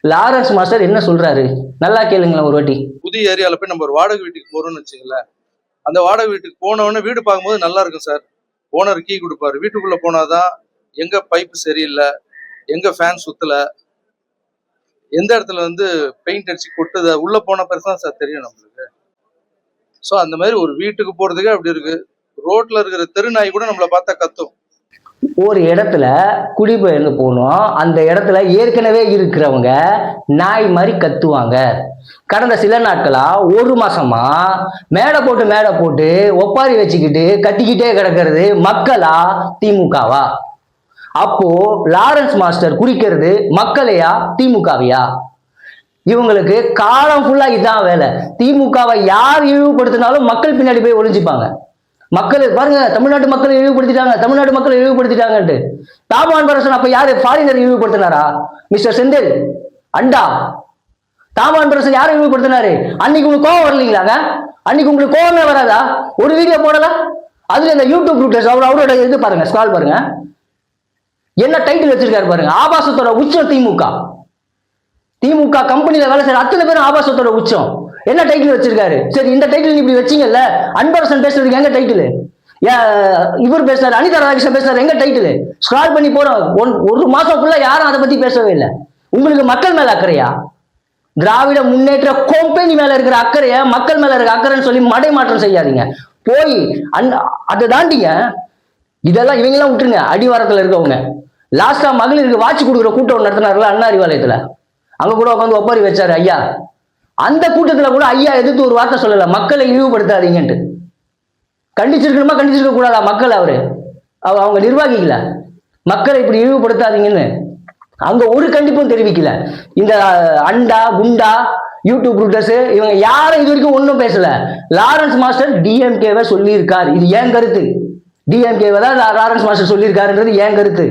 Lawrence master என்ன சொல்றாரு நல்லா கேளுங்களேன் ஒரு வாட்டி. புதிய ஏரியால போய் நம்ம ஒரு வாடகை வீட்டுக்கு போறோம்னு வச்சுங்களேன். அந்த வாடகை வீட்டுக்கு போனவொடனே வீடு பார்க்கும்போது நல்லா இருக்கும் சார். ஓனர் கீ கொடுப்பாரு. வீட்டுக்குள்ள போனாதான் எங்க பைப்பு சரியில்லை, எங்க ஃபேன் சுத்தல, எந்த இடத்துல பெயிண்ட் அடிச்சு கொட்டுது, உள்ள போன பிறகுதான் சார் தெரியும் நம்மளுக்கு. ஸோ அந்த மாதிரி ஒரு வீட்டுக்கு போறதுக்கே அப்படி இருக்கு. ரோட்ல இருக்கிற தெருநாய் கூட நம்மளை பார்த்தா கத்தும். ஒரு இடத்துல குடிபெயர்ந்து போனோம், அந்த இடத்துல ஏற்கனவே இருக்கிறவங்க நாய் மாதிரி கத்துவாங்க. கடந்த சில நாட்களா ஒரு மாசமா மேடை போட்டு ஒப்பாரி வச்சுக்கிட்டு கத்திக்கிட்டே கிடக்கிறது மக்களா திமுகவா? அப்போ லாரன்ஸ் மாஸ்டர் குறிக்கிறது மக்களையா திமுகவையா? இவங்களுக்கு காலம் ஃபுல்லா இதான் வேலை. திமுகவை யார் இழிவுபடுத்தினாலும் மக்கள் பின்னாடி போய் ஒளிஞ்சுப்பாங்க. மக்கள் பாருங்க, தமிழ்நாட்டு மக்களை இழிவுபடுத்திட்டாங்க, தமிழ்நாட்டு மக்களை இழிவுபடுத்திட்டாங்கன்ட்டு. தாமான் பரசன் அப்ப யாரு ஃபாரினர் இழிவுபடுத்தினாரா? மிஸ்டர் செந்தில் அண்டா தாமான் பரசன் யாரை இழிவுபடுத்தினாரு? அன்னைக்கு உங்களுக்கு கோவம் வரலீங்களாங்க? அன்னைக்கு உங்களுக்கு கோவமே வராதா? ஒரு வீடியோ போடல. அதுல இந்த யூடியூப் ரூட்டர்ஸ் அவரோட இது பாருங்க, ஸ்கால் பாருங்க, என்ன டைட்டில் வச்சிருக்காரு பாருங்க. ஆபாசத்தோட உச்சம் திமுக. திமுக கம்பெனியில வேலை செய்யற அத்தனை பேரும் ஆபாசத்தோட உச்சம். என்ன டைட்டில் வச்சிருக்காரு? சரி, இந்த டைட்டில் இப்படி வச்சீங்கல்ல, அன்பரசன் பேசுறதுக்கு எங்க டைட்டில்? இவர் பேசுறாரு, அனிதா ராஜேஷன் பேசுறாரு, எங்க டைட்டில்? ஸ்க்ரால் பண்ணி போறோம். ஒரு மாசம் ஃபுல்லா யாரும் அதை பத்தி பேசவே இல்லை. உங்களுக்கு மக்கள் மேல அக்கறையா? திராவிட முன்னேற்ற கம்பெனி மேல இருக்கிற அக்கறைய மக்கள் மேல இருக்க அக்கறைன்னு சொல்லி மடை மாற்றம் செய்யாதீங்க. போய் அதை தாண்டிங்க. இதெல்லாம் இவங்க எல்லாம் விட்டுருங்க. அடிவாரத்துல இருக்கவங்க லாஸ்டா மகளிருக்கு வாட்சி கொடுக்குற கூட்டம் நடத்தினார்ல அண்ணா அறிவாலயத்துல, அங்க கூட உட்காந்து ஒப்பாரி வச்சாரு ஐயா. அந்த கூட்டத்துல கூட ஐயா எதிர்த்து ஒரு வார்த்தை சொல்லல, மக்களை இழிவுபடுத்தாதீங்கன்ட்டு. கண்டிச்சிருக்கணுமா கண்டிச்சிருக்க கூடாதா மக்கள்? அவங்க நிர்வாகிக்கல மக்களை இப்படி இழிவுபடுத்தாதீங்கன்னு அங்க ஒரு கண்டிப்பும் தெரிவிக்கல. இந்த அண்டா குண்டா யூடியூப் ரூட்டர்ஸ் இவங்க யாரும் இது வரைக்கும் ஒன்றும் பேசல. லாரன்ஸ் மாஸ்டர் டிஎம்கேவை சொல்லி இருக்காரு. இது ஏன் கருத்து. டிஎம்கேவை தான் லாரன்ஸ் மாஸ்டர் சொல்லி இருக்காருன்றது ஏன் கருத்து.